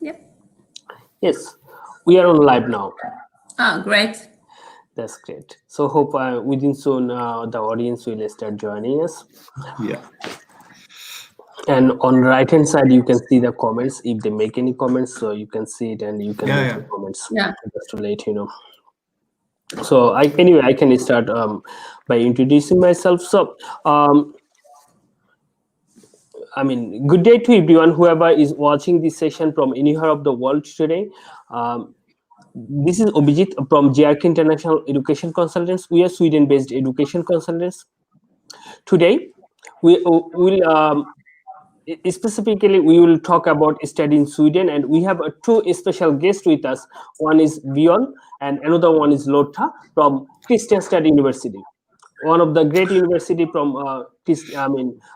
Yep. Yes, we are on live now. Oh, great. That's great. So hope within soon the audience will start joining us. Yeah. And on the right hand side, you can see the comments. If they make any comments, so you can see it and you can make the comments. Yeah. Just to let you know. So I can start by introducing myself. So good day to everyone, whoever is watching this session from anywhere of the world today. This is Avijit from JRK International Education Consultants. We are Sweden-based education consultants. Today, we will specifically we will talk about study in Sweden, and we have two special guests with us. One is Björn, and another one is Lotta from Kristianstad University, one of the great university from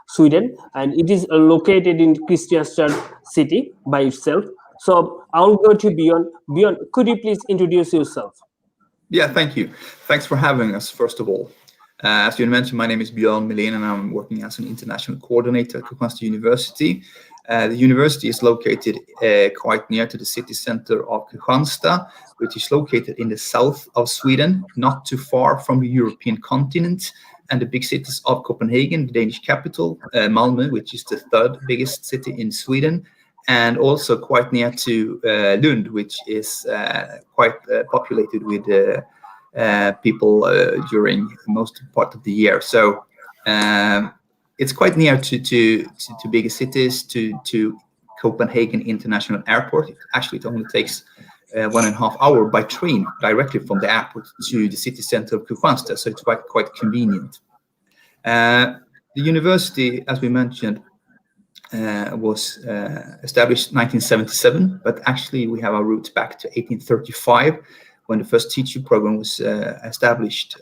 Sweden, and it is located in Kristianstad city by itself. So I'll go to Björn. Björn, could you please introduce yourself? Yeah, thank you. Thanks for having us, first of all. As you mentioned, my name is Björn Melin, and I'm working as an international coordinator at Kristianstad University. The university is located quite near to the city center of Kristianstad, which is located in the south of Sweden, not too far from the European continent, and the big cities of Copenhagen, the Danish capital, Malmö, which is the third biggest city in Sweden, and also quite near to Lund, which is quite populated with people during most part of the year. So it's quite near to bigger cities, to Copenhagen International Airport. Actually, it only takes 1.5 hours by train directly from the airport to the city center of Kristianstad, so it's quite convenient. The university, as we mentioned, was established 1977, but actually we have our roots back to 1835, when the first teacher program was established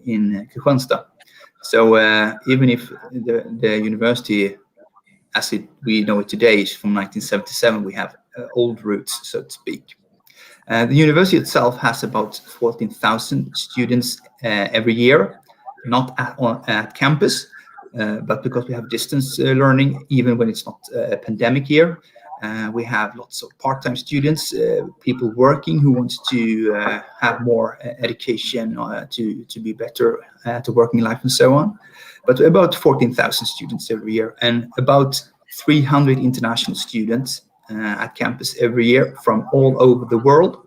in Kristianstad. So even if the university, as we know it today, is from 1977, we have old roots, so to speak. The university itself has about 14,000 students every year, not at campus, but because we have distance learning, even when it's not a pandemic year. We have lots of part-time students, people working who want to have more education to be better at the working life and so on. But about 14,000 students every year, and about 300 international students at campus every year from all over the world,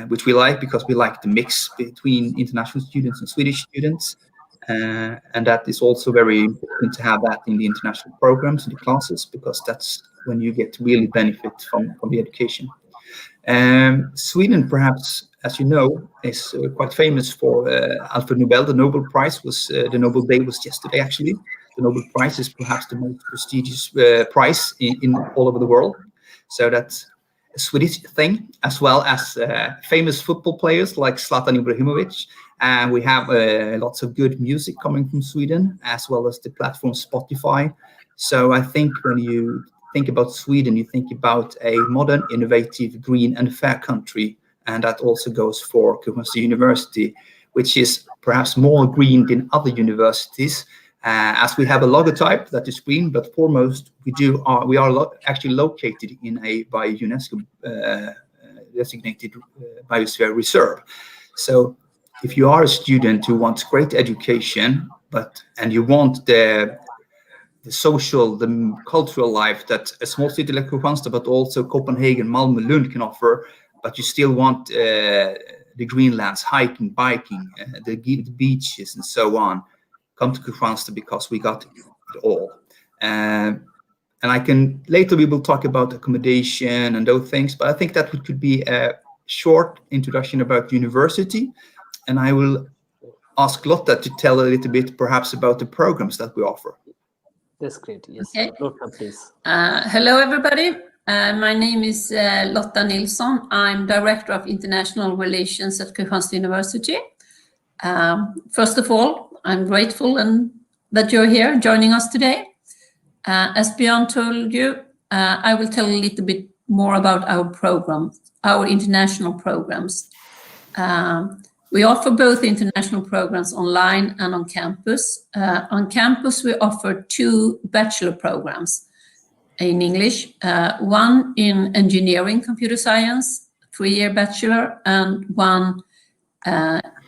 which we like because we like the mix between international students and Swedish students. And that is also very important to have that in the international programs, in the classes, because that's when you get to really benefit from the education. Sweden, perhaps, as you know, is quite famous for Alfred Nobel. The Nobel Prize was, the Nobel Day was yesterday, actually. The Nobel Prize is perhaps the most prestigious prize in all over the world. So that's a Swedish thing, as well as famous football players like Zlatan Ibrahimovic. And we have lots of good music coming from Sweden, as well as the platform Spotify. So I think when you think about Sweden, you think about a modern, innovative, green and fair country. And that also goes for Kristianstad University, which is perhaps more green than other universities, as we have a logotype that is green, but foremost we are actually located in a by UNESCO designated biosphere reserve. So if you are a student who wants great education, and you want the social, the cultural life that a small city like Kristianstad, but also Copenhagen, Malmö, Lund can offer, but you still want the greenlands, hiking, biking, the beaches, and so on, come to Kristianstad, because we got it all. And later we will talk about accommodation and those things, but I think that could be a short introduction about university. And I will ask Lotta to tell a little bit perhaps about the programs that we offer. That's great. Yes, Okay. Lotta, please. Hello, everybody. My name is Lise-Lotte Nilsson. I'm Director of International Relations at Kristianstad University. First of all, I'm grateful that you're here joining us today. As Björn told you, I will tell a little bit more about our programs, our international programs. We offer both international programs online and on campus. On campus, we offer 2 bachelor programs. in English, one in engineering computer science, 3-year bachelor, and one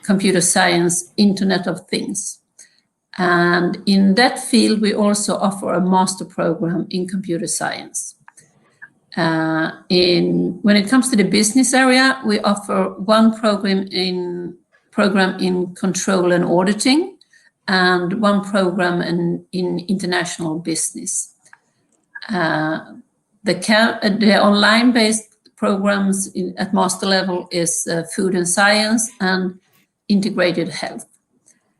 computer science Internet of Things. And in that field, we also offer a master program in computer science. When it comes to the business area, we offer one program in control and auditing, and one program in international business. The online-based programs at master level is food and science and integrated health.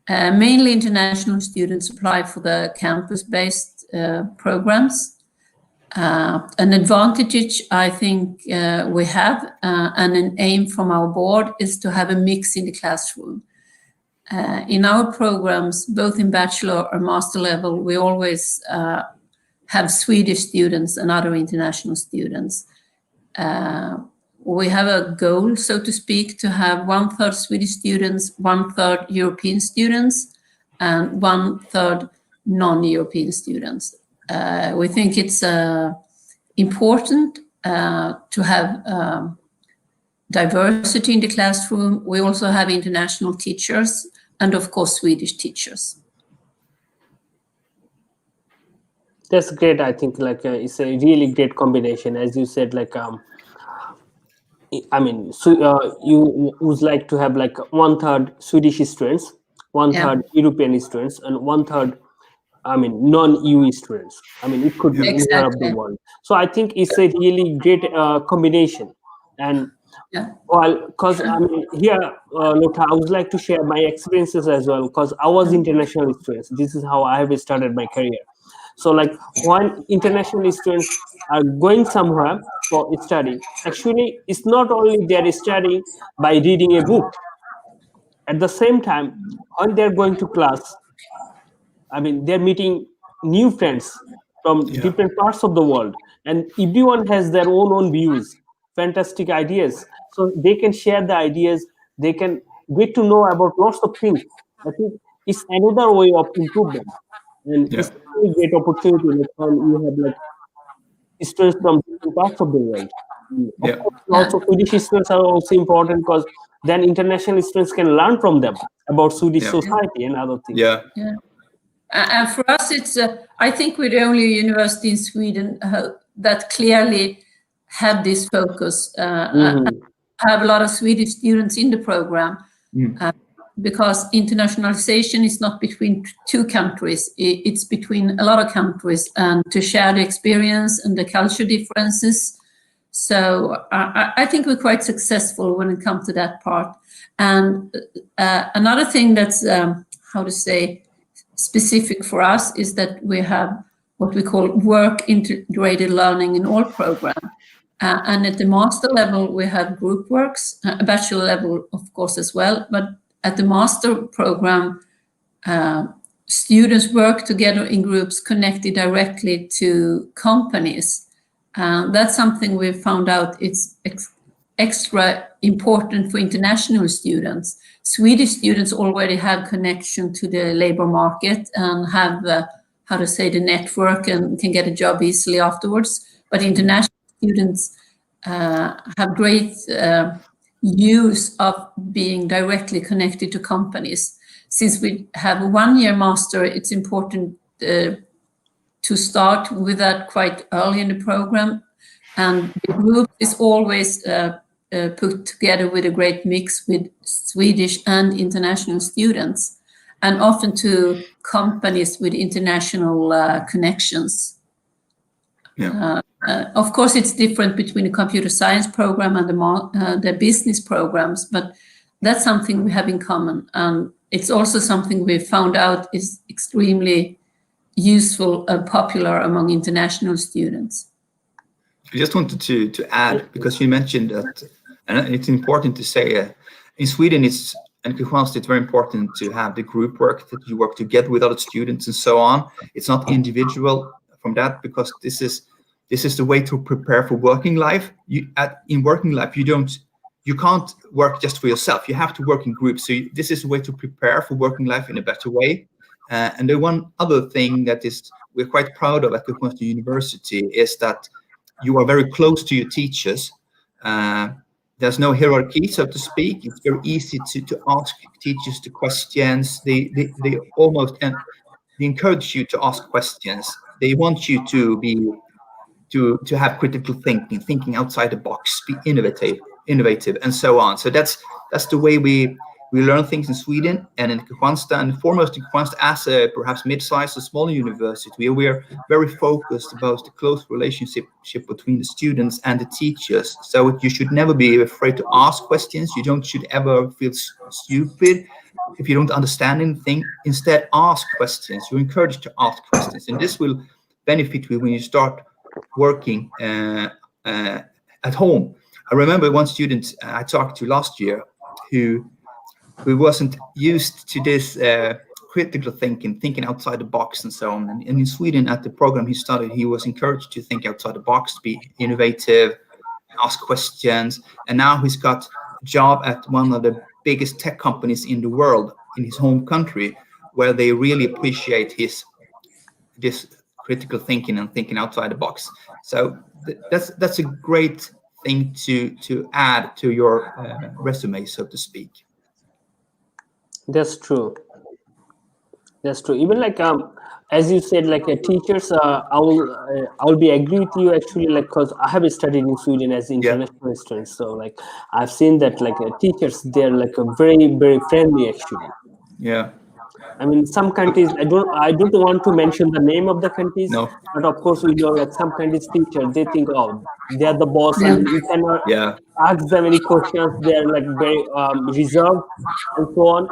Mainly international students apply for the campus-based programs. An advantage I think we have and an aim from our board is to have a mix in the classroom. In our programs, both in bachelor or master level, we always have Swedish students and other international students. We have a goal, so to speak, to have 1/3 Swedish students, 1/3 European students, and 1/3 non-European students. We think it's important to have diversity in the classroom. We also have international teachers and, of course, Swedish teachers. That's great. I think it's a really great combination, as you said. You would like to have 1/3 Swedish students, 1/3 European students, and 1/3 non-EU students. It could be anywhere of the world. So I think it's a really great combination. And because here, Lotte, I would like to share my experiences as well, because I was international students. This is how I have started my career. So when international students are going somewhere for study, actually it's not only they're studying by reading a book. At the same time, when they're going to class, they're meeting new friends from different parts of the world, and everyone has their own views, fantastic ideas. So they can share the ideas, they can get to know about lots of things. I think it's another way of improvement. And it's a really great opportunity when you have students from different parts of the world. Of course, also Swedish students are also important, because then international students can learn from them about Swedish society and other things. And for us, it's I think we're the only university in Sweden that clearly had this focus. Have a lot of Swedish students in the program. Because internationalization is not between two countries, it's between a lot of countries, and to share the experience and the culture differences. So I think we're quite successful when it comes to that part. And another thing that's, specific for us is that we have what we call work integrated learning in all programs. And at the master level, we have group works, bachelor level, of course, as well. But at the master program, students work together in groups connected directly to companies. That's something we found out it's extra important for international students. Swedish students already have connection to the labor market and have the network and can get a job easily afterwards. But international students have great use of being directly connected to companies. Since we have a 1-year master, it's important to start with that quite early in the program. And the group is always put together with a great mix with Swedish and international students, and often to companies with international connections. Of course, it's different between the computer science program and the business programs, but that's something we have in common. And it's also something we found out is extremely useful and popular among international students. I just wanted to add, because you mentioned that, and it's important to say, in Sweden and Kristianstad, it's very important to have the group work, that you work together with other students and so on. It's not individual from that, because this is the way to prepare for working life. In working life, you can't work just for yourself. You have to work in groups. So this is a way to prepare for working life in a better way. And the one other thing that we're quite proud of at Kristianstad University is that you are very close to your teachers. There's no hierarchy, so to speak. It's very easy to ask teachers the questions. They almost they encourage you to ask questions. They want you to have critical thinking outside the box, be innovative, and so on. So that's the way we learn things in Sweden and in Kristianstad, and foremost in Kristianstad as a perhaps mid-sized or smaller university. We are very focused about the close relationship between the students and the teachers. So you should never be afraid to ask questions. You should ever feel stupid if you don't understand anything. Instead, ask questions. You're encouraged to ask questions, and this will benefit you when you start working at home. I remember one student I talked to last year who wasn't used to this critical thinking outside the box and so on. And in Sweden, at the program he studied, he was encouraged to think outside the box, to be innovative, ask questions. And now he's got a job at one of the biggest tech companies in the world, in his home country, where they really appreciate this critical thinking and thinking outside the box. So that's a great thing to add to your resume, so to speak. That's true. That's true. Even like as you said, like teachers, I will be agree with you actually, like, because I have studied in Sweden as international students. So like I've seen that like teachers, they're like a very, very friendly actually. Yeah. I mean, some countries, I don't want to mention the name of the countries, no. But of course we know that some countries teachers, they think, oh, they're the boss, and you cannot ask them any questions. They're like very reserved and so on.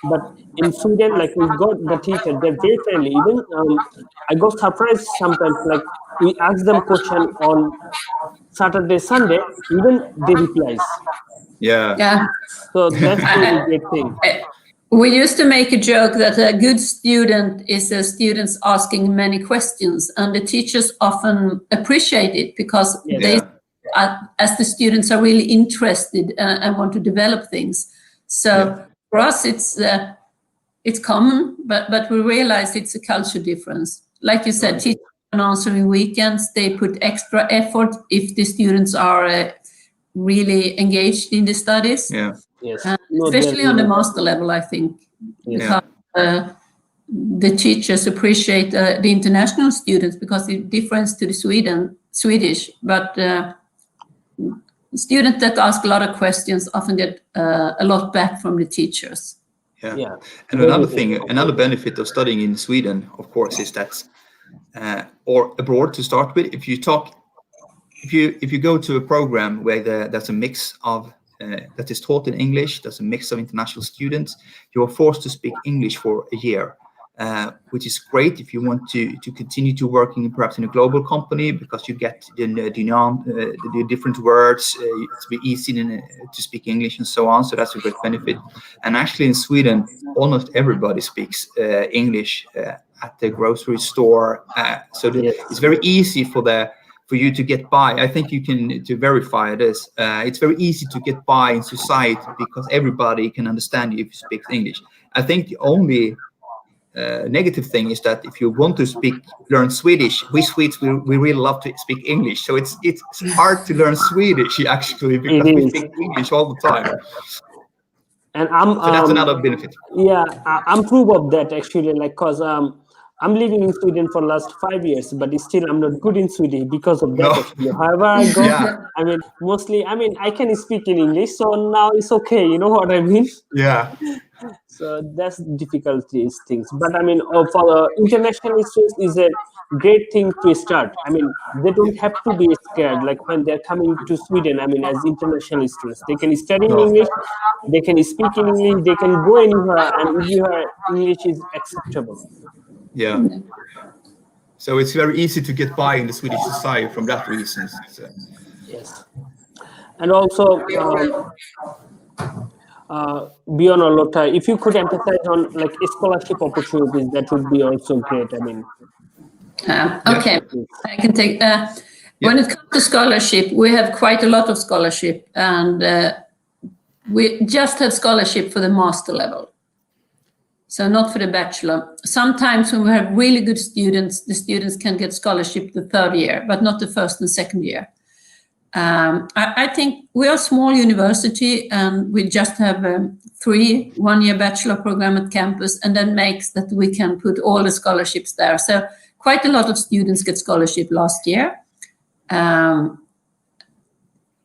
But in Sweden, like we got the teacher, they're very friendly. Even I got surprised sometimes, like we ask them question on Saturday, Sunday, even they replies. Yeah. So that's really great thing. We used to make a joke that a good student is a student asking many questions, and the teachers often appreciate it because they, as the students are really interested and want to develop things. So for us, it's common, but we realize it's a culture difference. Like you said, teachers are answering weekends. They put extra effort if the students are really engaged in the studies. Yes. Especially on the master level, I think, because the teachers appreciate the international students because the difference to the Swedish, but students that ask a lot of questions often get a lot back from the teachers. And another benefit of studying in Sweden, of course, is that, or abroad to start with, if you go to a program where there's a mix of that is taught in English, there's a mix of international students, you are forced to speak English for a year, which is great if you want to continue to working perhaps in a global company, because you get the different words, it's very easy to speak English and so on. So that's a great benefit. And actually in Sweden, almost everybody speaks English at the grocery store. So it's very easy for you to get by. I think you can to verify this. It's very easy to get by in society because everybody can understand you if you speak English. I think the only negative thing is that if you want to learn Swedish, we Swedes we really love to speak English. So it's hard to learn Swedish actually because we speak English all the time. And so that's another benefit. Yeah, I'm proof of that actually. Like, cause I'm living in Sweden for the last 5 years, but still I'm not good in Swedish because of that. Actually. However, I go, I mean, mostly, I can speak in English, so now it's okay. You know what I mean? Yeah. So that's difficulties things. But I mean, for international students is a great thing to start. I mean, they don't have to be scared. Like when they're coming to Sweden, I mean, as international students, they can study in English, they can speak in English, they can go anywhere, and if your English is acceptable. Yeah. So it's very easy to get by in the Swedish society from that reason. So. Yes. And also, Björn or Lotta, if you could emphasize on like scholarship opportunities, that would be also great. I mean. Okay, I can take. When it comes to scholarship, we have quite a lot of scholarship, and we just have scholarship for the master level. So not for the bachelor. Sometimes when we have really good students, the students can get scholarship the third year, but not the first and second year. I think we are a small university and we just have 3 one-year bachelor program at campus, and that makes that we can put all the scholarships there. So quite a lot of students get scholarship last year.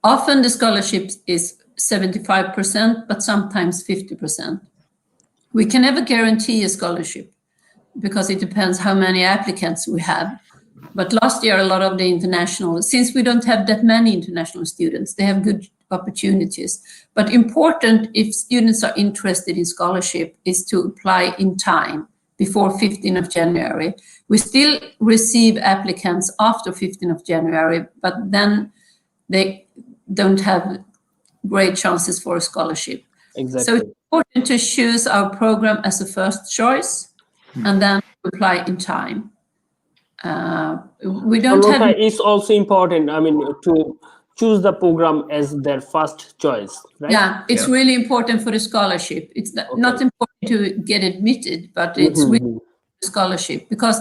Often the scholarship is 75%, but sometimes 50%. We can never guarantee a scholarship because it depends how many applicants we have. But last year, a lot of the international, since we don't have that many international students, they have good opportunities. But important, if students are interested in scholarship, is to apply in time before 15th of January. We still receive applicants after 15th of January, but then they don't have great chances for a scholarship. Exactly. So it's important to choose our program as a first choice and then apply in time. We don't have. It's also important, I mean, to choose the program as their first choice, right? Yeah, it's really important for the scholarship. It's not important to get admitted, but it's really the scholarship, because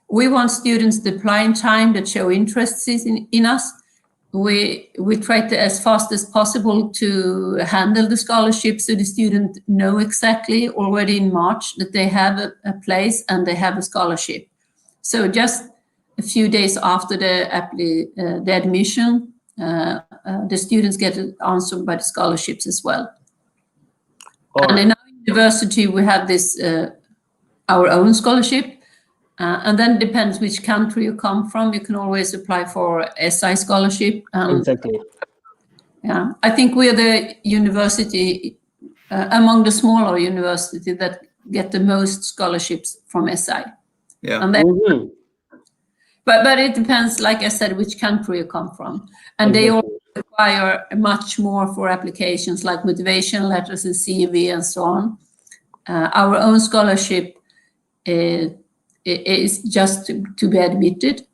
we want students to apply in time, that show interest in us. We try to, as fast as possible, to handle the scholarship so the student know exactly already in March that they have a place and they have a scholarship. So just a few days after the admission, the students get answered by the scholarships as well. And in our university, we have this our own scholarship. And then it depends which country you come from. You can always apply for SI scholarship. Exactly. Yeah, I think we are the university among the smaller universities that get the most scholarships from SI. Yeah. And then, but it depends, like I said, which country you come from. And they all require much more for applications like motivation letters and CV and so on. Our own scholarship is just to be admitted.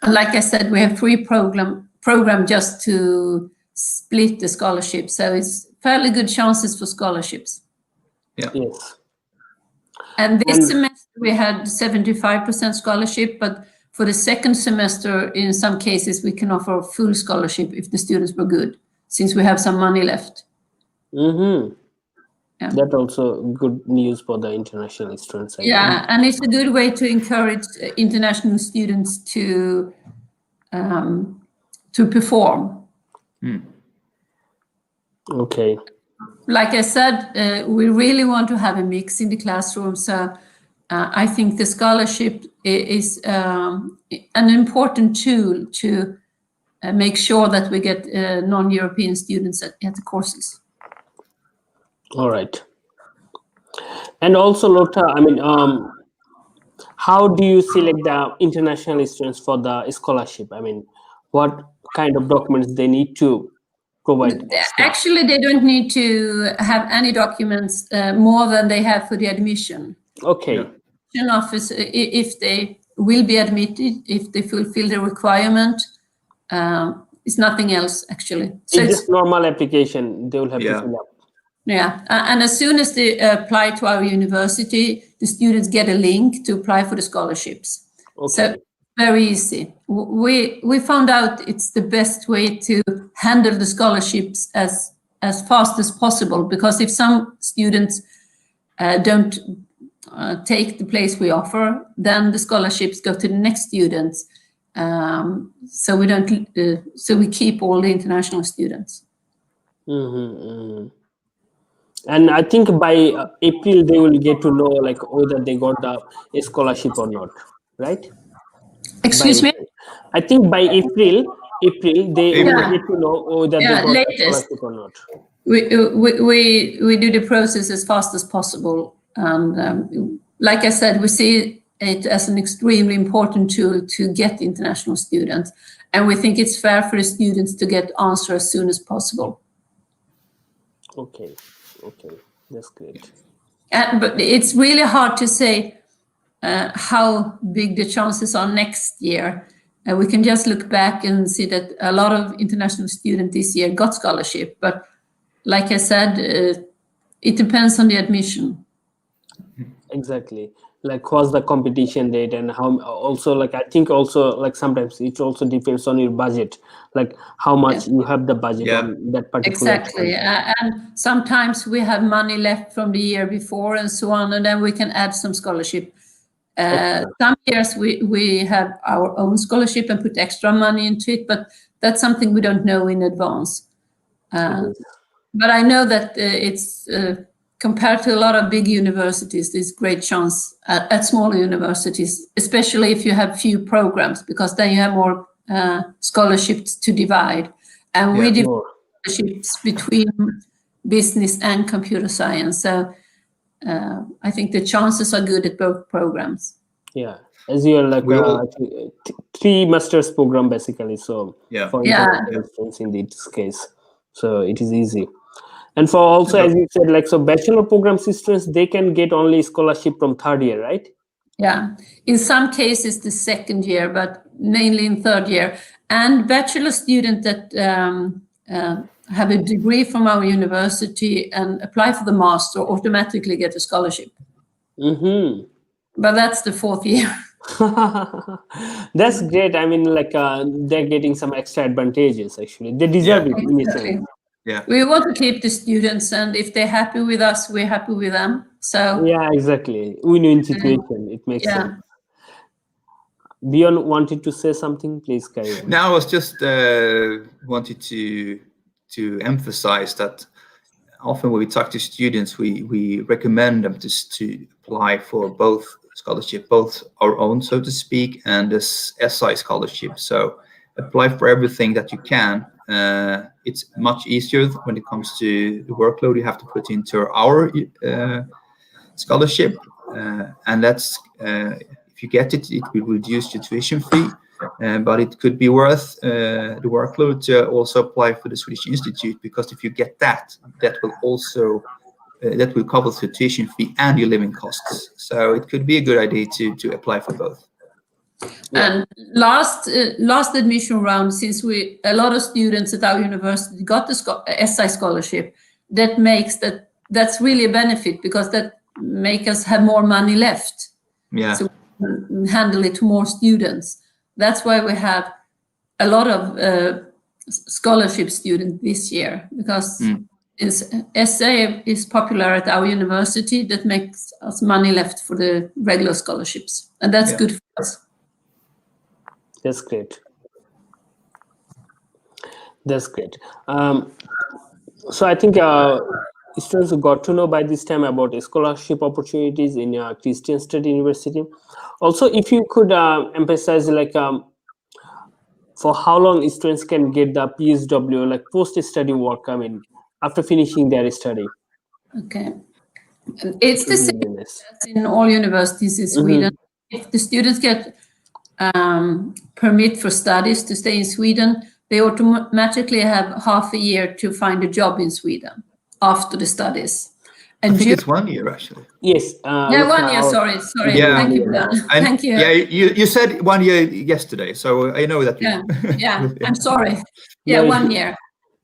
And like I said, we have 3 program just to split the scholarship. So it's fairly good chances for scholarships. Yeah. Yes. And this semester we had 75% scholarship, but for the second semester, in some cases, we can offer full scholarship if the students were good, since we have some money left. Yeah. That also good news for the international students. Yeah, and it's a good way to encourage international students to perform. Okay. Like I said, we really want to have a mix in the classroom. So I think the scholarship is an important tool to make sure that we get non-European students at the courses. All right. And also, Lotte, I mean, how do you select the international students for the scholarship? I mean, what kind of documents they need to provide? Actually, they don't need to have any documents more than they have for the admission. Okay. Admission office, if they will be admitted, if they fulfill the requirement, it's nothing else actually. So it's just normal application they will have to fill up. Yeah, and as soon as they apply to our university, the students get a link to apply for the scholarships. Okay. So very easy. We found out it's the best way to handle the scholarships as fast as possible, because if some students don't take the place we offer, then the scholarships go to the next students. So we don't. So we keep all the international students. And I think by April they will get to know like whether they got the scholarship or not, right? Excuse me? I think by April they will get to know whether they got the scholarship or not. We do the process as fast as possible, and like I said, we see it as an extremely important tool to get international students, and we think it's fair for the students to get answers as soon as possible. Okay, that's great. But it's really hard to say how big the chances are next year. We can just look back and see that a lot of international students this year got scholarship. But like I said, it depends on the admission. Exactly. Like what's the competition rate, and how also, like I think also, like sometimes it also depends on your budget, like how much you have the budget Yeah. on that particular Exactly. time. And sometimes we have money left from the year before and so on, and then we can add some scholarship. Some years we have our own scholarship and put extra money into it, but that's something we don't know in advance. But I know that it's compared to a lot of big universities, there's great chance at smaller universities, especially if you have few programs, because then you have more scholarships to divide. And we divide scholarships between business and computer science. So I think the chances are good at both programs. Yeah, as you're like three master's program basically. So for instance, in this case, so it is easy. And for also, as you said, like so bachelor program students, they can get only scholarship from third year, right? Yeah, in some cases the second year, but mainly in third year. And bachelor students that have a degree from our university and apply for the master automatically get a scholarship. But that's the fourth year. That's great. I mean, like they're getting some extra advantages. Actually, they deserve it. Exactly. Yeah, we want to keep the students, and if they're happy with us, we're happy with them. So yeah, exactly. Win-win situation. It makes sense. Björn wanted to say something. Please carry on. Now, I was just wanted to emphasize that often when we talk to students, we recommend them to apply for both scholarship, both our own, so to speak, and this SI scholarship. So apply for everything that you can. It's much easier when it comes to the workload you have to put into our scholarship, and that's if you get it, it will reduce your tuition fee. But it could be worth the workload to also apply for the Swedish Institute, because if you get that will also that will cover the tuition fee and your living costs. So it could be a good idea to apply for both. And last admission round, since a lot of students at our university got the SI scholarship, that's really a benefit, because that make us have more money left. Yeah. So we can handle it to more students. That's why we have a lot of scholarship students this year, because SA is popular at our university. That makes us money left for the regular scholarships, and that's good for us. That's great. That's great. So I think students got to know by this time about scholarship opportunities in Kristianstad University. Also, if you could emphasize, like, for how long students can get the PSW, like post-study work, I mean, after finishing their study. Okay. It's the same as in all universities in Sweden. If the students get permit for studies to stay in Sweden, they automatically have half a year to find a job in Sweden after the studies. And I think it's 1 year, actually. Yes. 1 year. Sorry. Yeah. Thank you. Thank you. Yeah, you said 1 year yesterday, so I know that. Yeah. I'm sorry. Yeah, 1 year.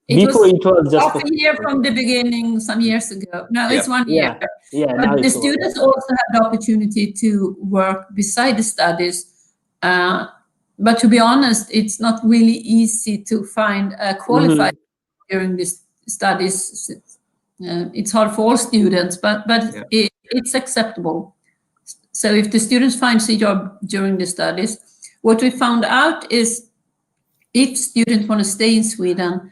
Before it was just half a year from the beginning some years ago. No, it's 1 year. Yeah. But the students also have the opportunity to work beside the studies. But to be honest, it's not really easy to find a qualified during this studies. It's hard for all students, but it's acceptable. So if the students find a job during the studies, what we found out is if students want to stay in Sweden,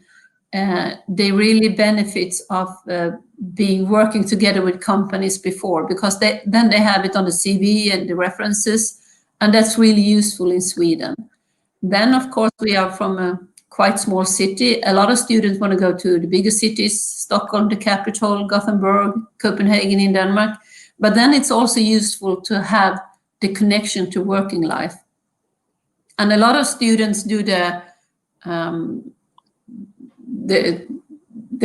they really benefit of working together with companies before, because then they have it on the CV and the references, and that's really useful in Sweden. Then, of course, we are from a quite small city. A lot of students want to go to the bigger cities, Stockholm, the capital, Gothenburg, Copenhagen in Denmark. But then it's also useful to have the connection to working life. And a lot of students do the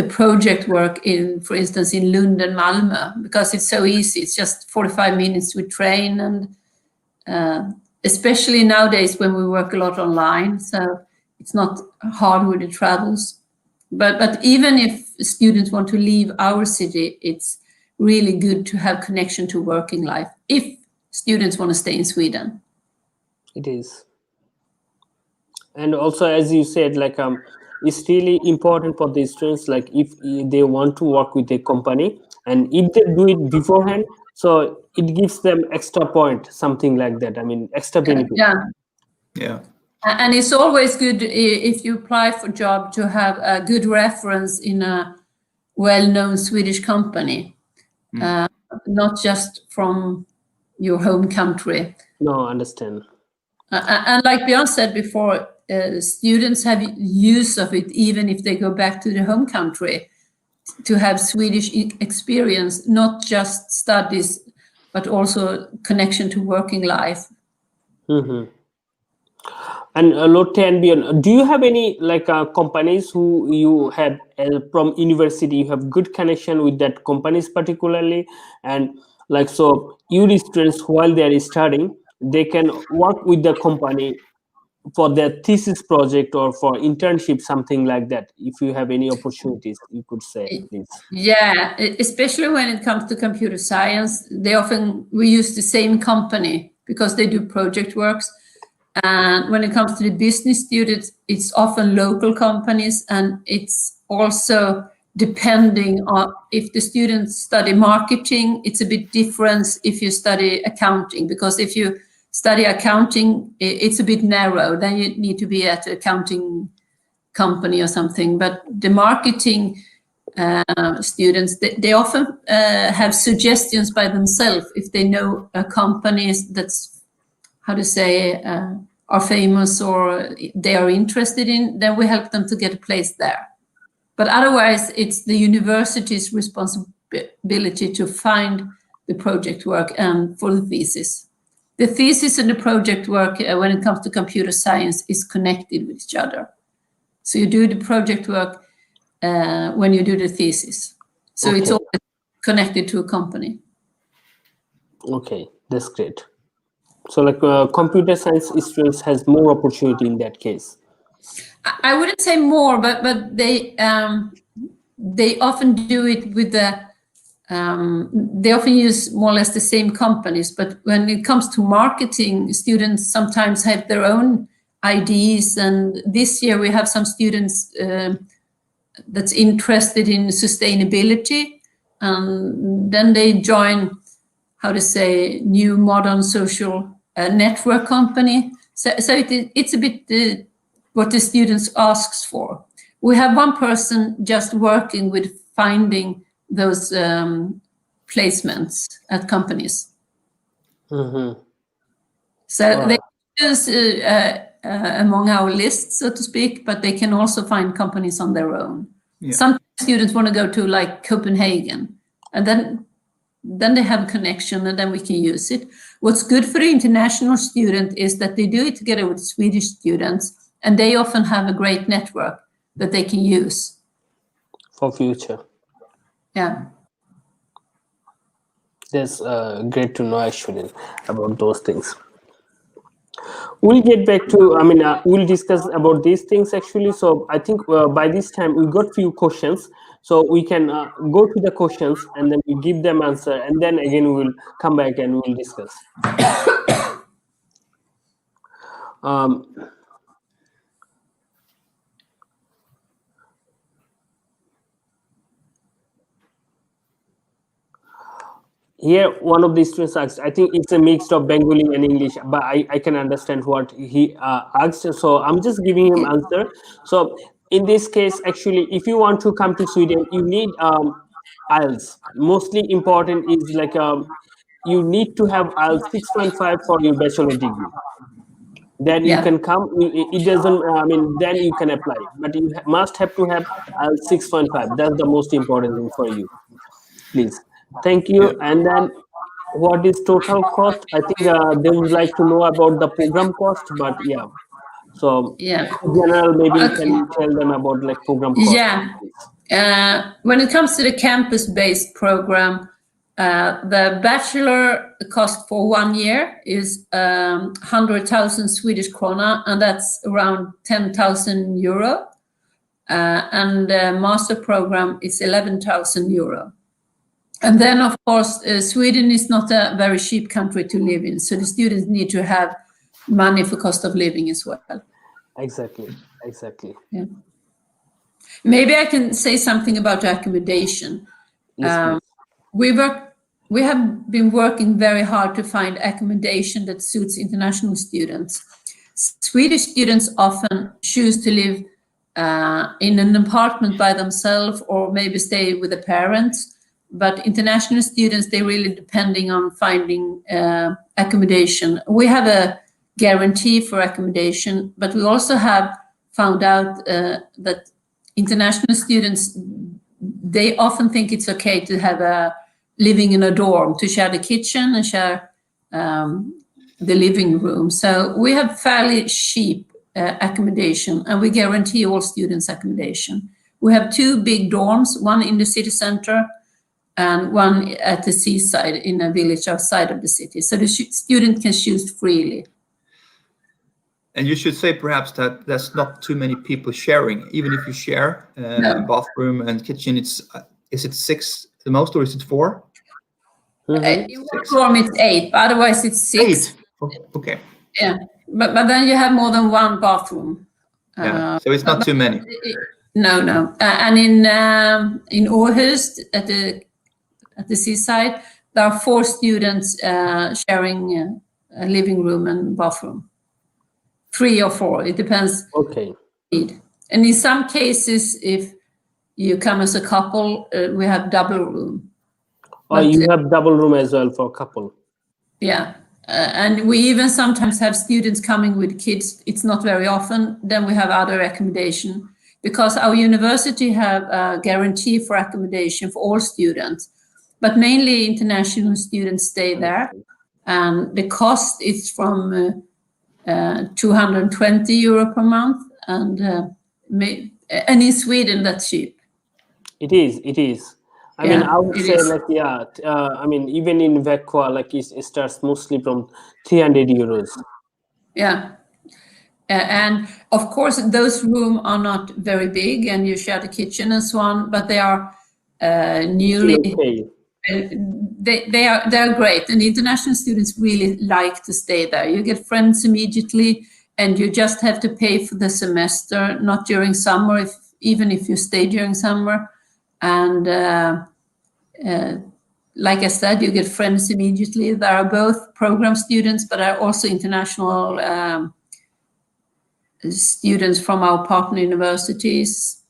project work for instance, in Lund and Malmö, because it's so easy. It's just 45 minutes with train, and especially nowadays when we work a lot online, so it's not hard with the travels. But even if students want to leave our city, it's really good to have connection to working life if students want to stay in Sweden. It is. And also, as you said, like it's really important for the students, like if they want to work with a company, and if they do it beforehand, so it gives them extra point, something like that. I mean, extra benefit. Yeah. And it's always good if you apply for a job to have a good reference in a well-known Swedish company, not just from your home country. No, understand. And like Björn said before, students have use of it even if they go back to their home country, to have Swedish experience, not just studies, but also connection to working life. Mm-hmm. And Lotte and Björn, do you have any like companies who you have from university, you have good connection with that companies particularly, and like so your students while they are studying, they can work with the company for their thesis project or for internship, something like that? If you have any opportunities, you could say, please. Yeah, especially when it comes to computer science, we use the same company because they do project works. And when it comes to the business students, it's often local companies, and it's also depending on if the students study marketing, it's a bit different if you study accounting, because if you study accounting, it's a bit narrow, then you need to be at an accounting company or something. But the marketing students, they often have suggestions by themselves if they know companies that's, how to say, are famous or they are interested in, then we help them to get a place there. But otherwise, it's the university's responsibility to find the project work and for the thesis. The thesis and the project work, when it comes to computer science, is connected with each other. So you do the project work when you do the thesis. So Okay. it's always connected to a company. Okay, that's great. So like computer science students has more opportunity in that case. I wouldn't say more, but they often do it with they often use more or less the same companies. But when it comes to marketing, students sometimes have their own ideas. And this year we have some students that's interested in sustainability, and then they join, how to say, new modern social network company. So it's a bit what the students asks for. We have one person just working with finding those placements at companies. Mm-hmm. So they choose among our lists, so to speak, but they can also find companies on their own. Yeah. Some students want to go to like Copenhagen, and then they have a connection, and then we can use it. What's good for the international student is that they do it together with Swedish students, and they often have a great network that they can use for future. Yeah, that's great to know actually about those things. We'll get back to, we'll discuss about these things actually. So I think by this time we got few questions, so we can go to the questions and then we give them answer, and then again we will come back and we'll discuss. Here, one of the students asked, I think it's a mix of Bengali and English, but I can understand what he asked. So I'm just giving him answer. So in this case, actually, if you want to come to Sweden, you need IELTS. Mostly important is like you need to have IELTS 6.5 for your bachelor degree. Then you can come. It doesn't. Then you can apply, but you must have to have IELTS 6.5. That's the most important thing for you. Please. Thank you. Yeah. And then what is total cost? I think they would like to know about the program cost, but yeah. So in general, maybe you can tell them about like program cost. Yeah. When it comes to the campus-based program, the bachelor cost for 1 year is 100,000 Swedish krona, and that's around 10,000 euro. And the master program is 11,000 euro. And then, of course, Sweden is not a very cheap country to live in, so the students need to have money for cost of living as well. Exactly. Yeah. Maybe I can say something about accommodation. Yes, We have been working very hard to find accommodation that suits international students. Swedish students often choose to live in an apartment by themselves or maybe stay with the parents. But international students, they're really depending on finding accommodation. We have a guarantee for accommodation, but we also have found out that international students, they often think it's okay to have living in a dorm, to share the kitchen and share the living room. So we have fairly cheap accommodation, and we guarantee all students accommodation. We have 2 big dorms, one in the city center and one at the seaside in a village outside of the city. So the student can choose freely. And you should say perhaps that there's not too many people sharing. Even if you share bathroom and kitchen, is it 6 the most, or is it 4? In one dorm it's 8, but otherwise it's 6. 8. Okay. Yeah, but then you have more than one bathroom. Yeah, so it's not too many. No. And in Åhus at the seaside, there are 4 students sharing a living room and bathroom. 3 or 4, it depends. Okay. And in some cases, if you come as a couple, we have double room. You have double room as well for couple. Yeah. And we even sometimes have students coming with kids. It's not very often. Then we have other accommodation, because our university have a guarantee for accommodation for all students, but mainly international students stay there. And the cost is from 220 euro per month, and in Sweden that's cheap. It is. I mean, I would say I mean, even in Växjö, like it starts mostly from 300 euros. Yeah. And of course, those rooms are not very big, and you share the kitchen and so on, but they are newly. Okay. They're great, and international students really like to stay there. You get friends immediately, and you just have to pay for the semester, not during summer, even if you stay during summer. And like I said, you get friends immediately. There are both program students, but are also international students from our partner universities.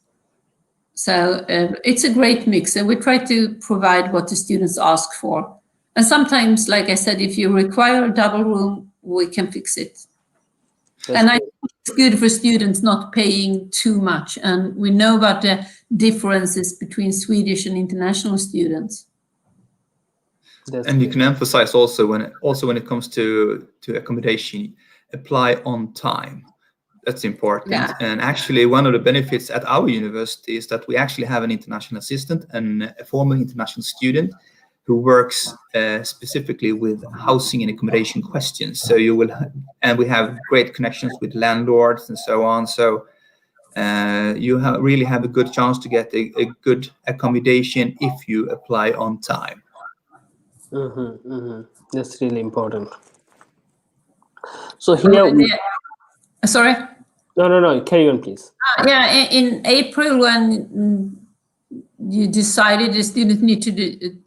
So it's a great mix, and we try to provide what the students ask for. And sometimes, like I said, if you require a double room, we can fix it. And I think it's good for students not paying too much. And we know about the differences between Swedish and international students. And you can emphasize also when it comes to accommodation, apply on time. That's important. Yeah. And actually, one of the benefits at our university is that we actually have an international assistant and a former international student who works specifically with housing and accommodation questions. So and we have great connections with landlords and so on. So you really have a good chance to get a good accommodation if you apply on time. That's really important. So here, sorry. No. Carry on, please. In April, when you decided the students need to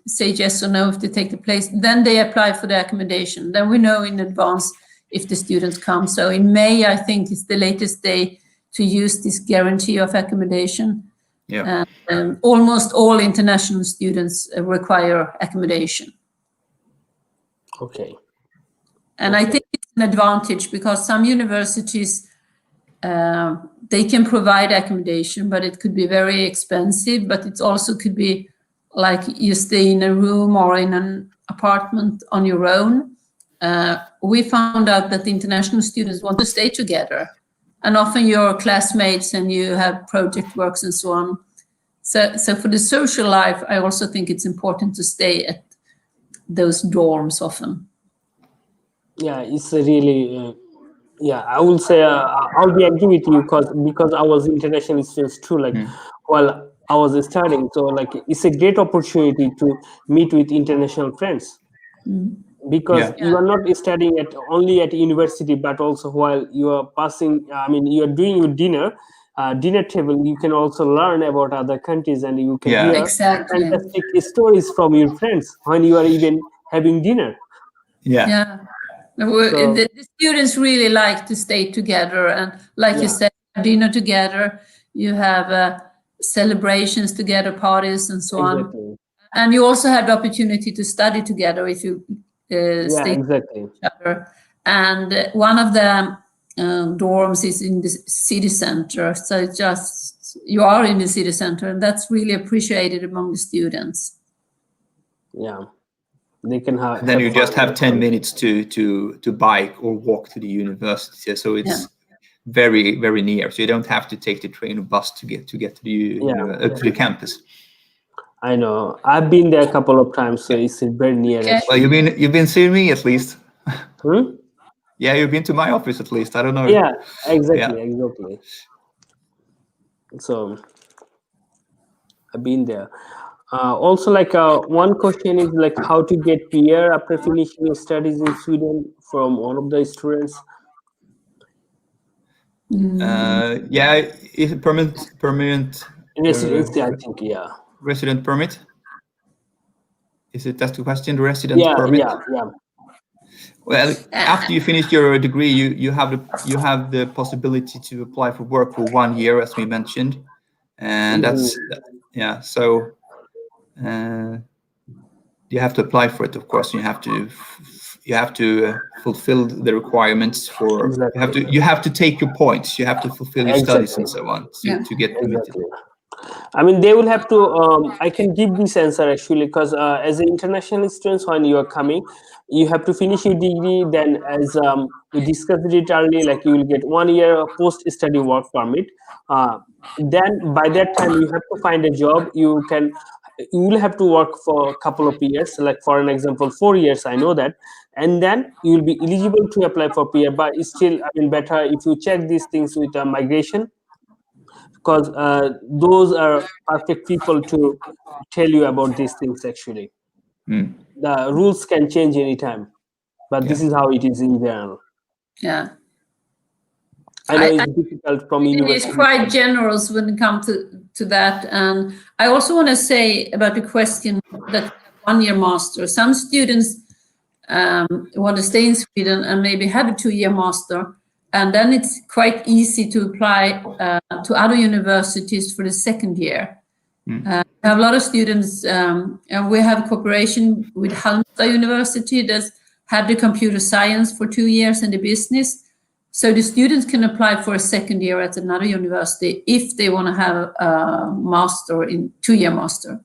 say yes or no if they take the place, then they apply for the accommodation. Then we know in advance if the students come. So in May, I think is the latest day to use this guarantee of accommodation. Yeah. Almost all international students require accommodation. Okay. And I think it's an advantage because some universities, they can provide accommodation, but it could be very expensive, but it also could be like you stay in a room or in an apartment on your own. We found out that the international students want to stay together, and often you're classmates and you have project works and so on. So for the social life, I also think it's important to stay at those dorms often. Yeah, it's a really, I will say I'll be agree with you because I was international students too. Like, well, I was studying. So like it's a great opportunity to meet with international friends. Because you are not studying only at university, but also while you are passing, you are doing your dinner table, you can also learn about other countries, and you can hear fantastic stories from your friends when you are even having dinner. The students really like to stay together, and like you said, dinner together, you have celebrations together, parties and so on, and you also have the opportunity to study together if you stay together. And one of the dorms is in the city center, so you are in the city center, and that's really appreciated among the students. They can have. Then you just have 10 minutes to bike or walk to the university, so it's very, very near. So you don't have to take the train or bus to get to the campus. I know. I've been there a couple of times, so it's very near. Well, you've been seeing me at least. Yeah, you've been to my office at least. I don't know. Yeah, exactly. So I've been there. Also, like one question is like how to get PR after finishing your studies in Sweden from one of the students. Is it permanent residency? I think resident permit. Is it that's the question? The resident permit. Yeah. Well, after you finish your degree, you have the possibility to apply for work for 1 year, as we mentioned, and So you have to apply for it. Of course, you have to fulfill the requirements for. You have to take your points. You have to fulfill your studies and so on to get permitted. I mean, they will have to. I can give this answer actually, because as an international student, when you are coming, you have to finish your degree. Then, as we discussed it earlier, like you will get 1 year post-study work permit. Then, by that time, you have to find a job. You will have to work for a couple of years. Like for an example, 4 years. I know that, and then you will be eligible to apply for PR. But it's still, better if you check these things with migration. Because those are perfect people to tell you about these things actually. The rules can change anytime, but this is how it is in general. I know it's difficult from university. It's quite generous when it comes to that. And I also want to say about the question that 1 year master. Some students want to stay in Sweden and maybe have a 2 year master. And then it's quite easy to apply to other universities for the second year. We have a lot of students, and we have cooperation with Halmstad University that's had the computer science for 2 years and the business. So the students can apply for a second year at another university if they want to have a master in 2 year master.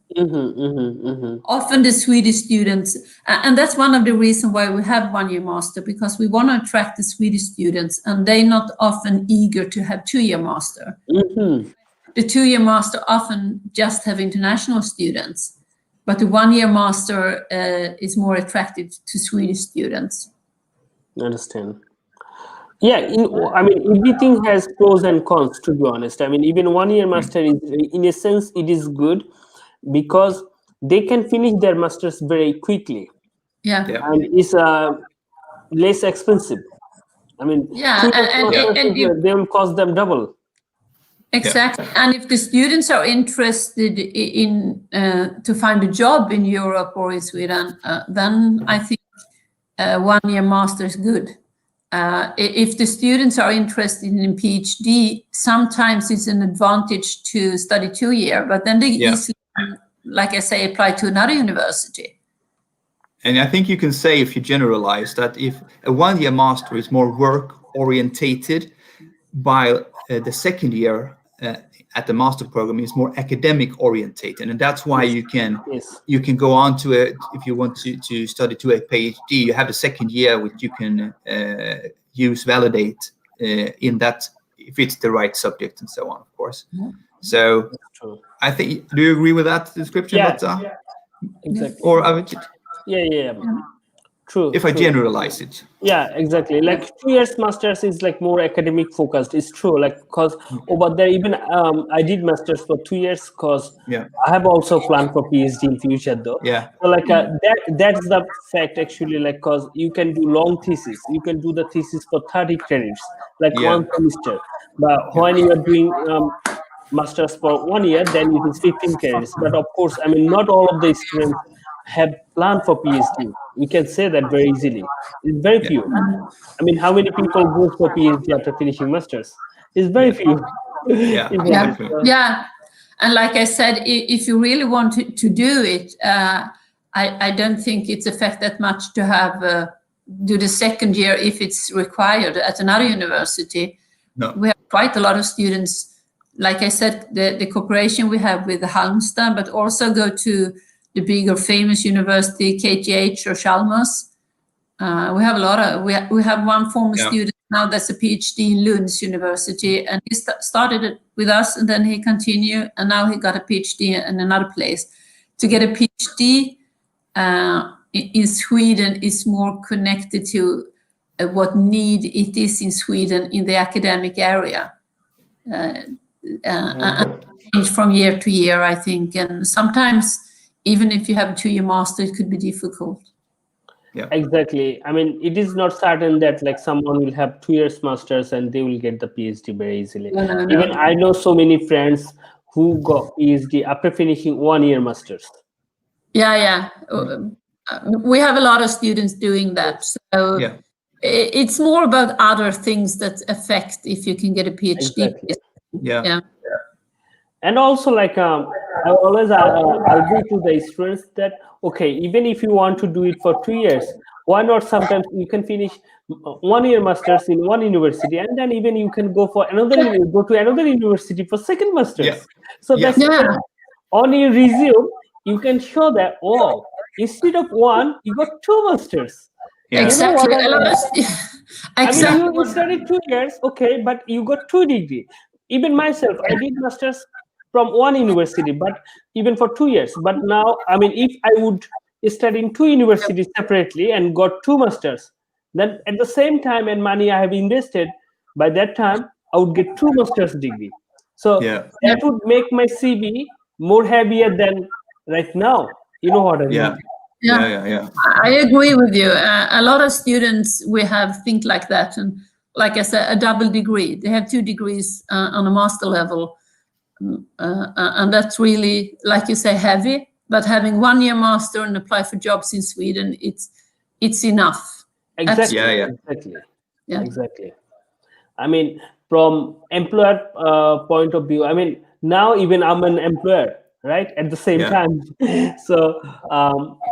Often the Swedish students, and that's one of the reasons why we have 1 year master, because we want to attract the Swedish students, and they're not often eager to have 2 year master. The 2 year master often just have international students, but the 1 year master is more attractive to Swedish students. I understand. Yeah, everything has pros and cons, to be honest. Even 1 year master is, in a sense, it is good because they can finish their masters very quickly. And it's less expensive. They will cost them double. Exactly. And if the students are interested in to find a job in Europe or in Sweden, then I think 1 year master is good. If the students are interested in PhD, sometimes it's an advantage to study 2 years, but then they easily, like I say, apply to another university. And I think you can say, if you generalize, that if a 1 year master is more work orientated, while the second year at the master program is more academic orientated, and that's why you can go on to it if you want to study to a PhD. You have the second year which you can validate in that if it's the right subject and so on, of course. So I think, do you agree with that description? Exactly. Or Avijit? Yeah. True. If I generalize it. Yeah, exactly. Like 2 years masters is like more academic focused. It's true. Like because over there, even I did masters for 2 years because Yeah. I have also planned for PhD in future though. Yeah. So like that's the fact actually. Like because you can do long thesis, you can do the thesis for 30 credits, like Yeah. 1 semester. But when you are doing masters for 1 year, then it is 15 credits. But of course, I mean, not all of the students have planned for PhD. We can say that very easily. It's very few. I mean, how many people go for PhD after finishing masters? It's very few. Yeah. Isn't Yeah. it? So- Yeah. And like I said, if you really want to do it, I don't think it's effect that much to have do the second year if it's required at another university. No. We have quite a lot of students, like I said, the cooperation we have with Halmstad, but also go to the bigger famous university, KTH or Chalmers. We have a lot of, we have one former student now that's a PhD in Lund University, and he started it with us, and then he continued, and now he got a PhD in another place. To get a PhD in Sweden is more connected to what need it is in Sweden in the academic area. And change from year to year, I think, and sometimes even if you have a 2-year master, it could be difficult. Yeah. Exactly. I mean, it is not certain that like someone will have 2 years masters and they will get the PhD very easily. No. Even I know so many friends who got PhD after finishing 1 year masters. Yeah. We have a lot of students doing that. So it's more about other things that affect if you can get a PhD. Exactly. Yeah. And also like I always argue to the students that okay, even if you want to do it for 2 years, why not sometimes you can finish 1 year masters in one university and then even you can go to another university for second masters. So that's on your resume you can show that instead of 1 you got 2 masters. Exactly. You know what Exactly. I mean, you studied 2 years, okay, but you got 2 degrees. Even myself, I did masters from one university, but even for 2 years. But now, I mean, if I would study in 2 universities separately and got 2 masters, then at the same time and money I have invested, by that time I would get 2 master's degree. So that would make my CV more heavier than right now. You know what I mean? Yeah. I agree with you. A lot of students we have think like that, and like I said, a double degree. They have 2 degrees on a master level. And that's really, like you say, heavy. But having 1 year master and apply for jobs in Sweden, it's enough. Exactly. Exactly. I mean, from employer point of view, I mean, now even I'm an employer, right? At the same time, so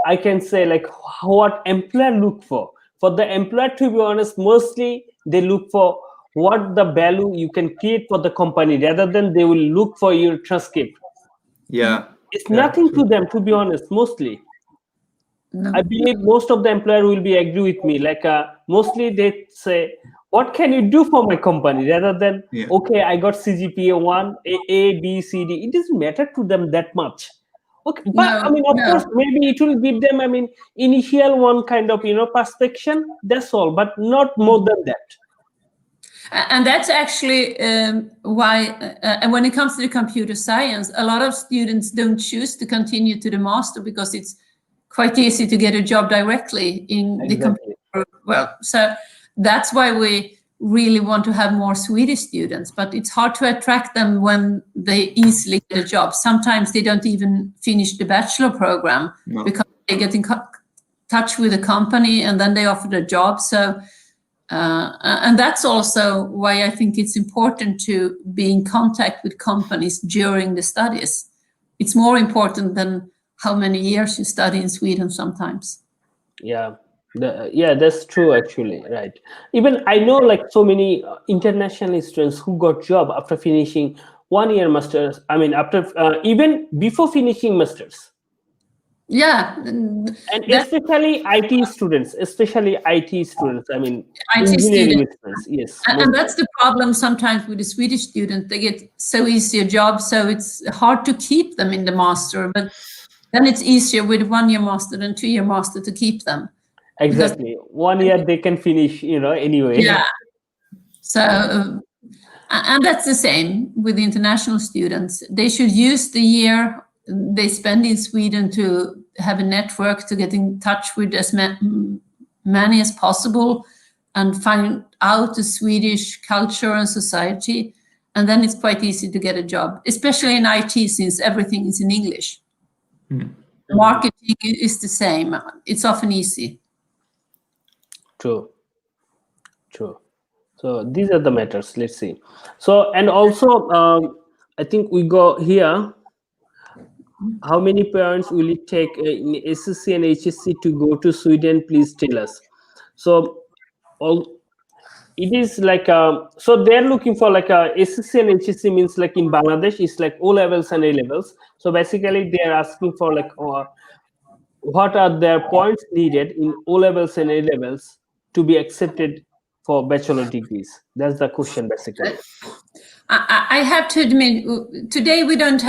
I can say like what employer look for. For the employer, to be honest, mostly they look for what the value you can create for the company rather than they will look for your transcript. It's nothing to them, to be honest, mostly. I believe most of the employer will be agree with me. Like mostly they say, what can you do for my company rather than, okay, I got CGPA 1, A, B, C, D. It doesn't matter to them that much. Okay, but I mean, of course, maybe it will give them, I mean, initial one kind of, perspection, that's all, but not more than that. And that's actually why, and when it comes to the computer science, a lot of students don't choose to continue to the master because it's quite easy to get a job directly in the computer. Well, so that's why we really want to have more Swedish students, but it's hard to attract them when they easily get a job. Sometimes they don't even finish the bachelor program because they get in touch with a company and then they offer a job. So and that's also why I think it's important to be in contact with companies during the studies. It's more important than how many years you study in Sweden sometimes. Yeah, that's true actually, right? Even I know like so many international students who got job after finishing 1 year masters. I mean, after even before finishing masters. Yeah, and especially IT students. I mean, IT students. Yes, and that's the problem sometimes with the Swedish students. They get so easy a job, so it's hard to keep them in the master. But then it's easier with 1 year master than 2 year master to keep them. Exactly. 1 year they can finish, anyway. Yeah. So, and that's the same with international students. They should use the year they spend in Sweden to have a network, to get in touch with as many as possible and find out the Swedish culture and society. And then it's quite easy to get a job, especially in IT, since everything is in English. Marketing is the same. It's often easy. True. So these are the matters. Let's see. So, and also, I think we go here. How many parents will it take in SSC and HSC to go to Sweden? Please tell us. So, it is like so they're looking for like a SSC and HSC means like in Bangladesh it's like O levels and A levels. So basically they are asking for like what are their points needed in O levels and A levels to be accepted for bachelor degrees. That's the question basically. I have to admit, today we don't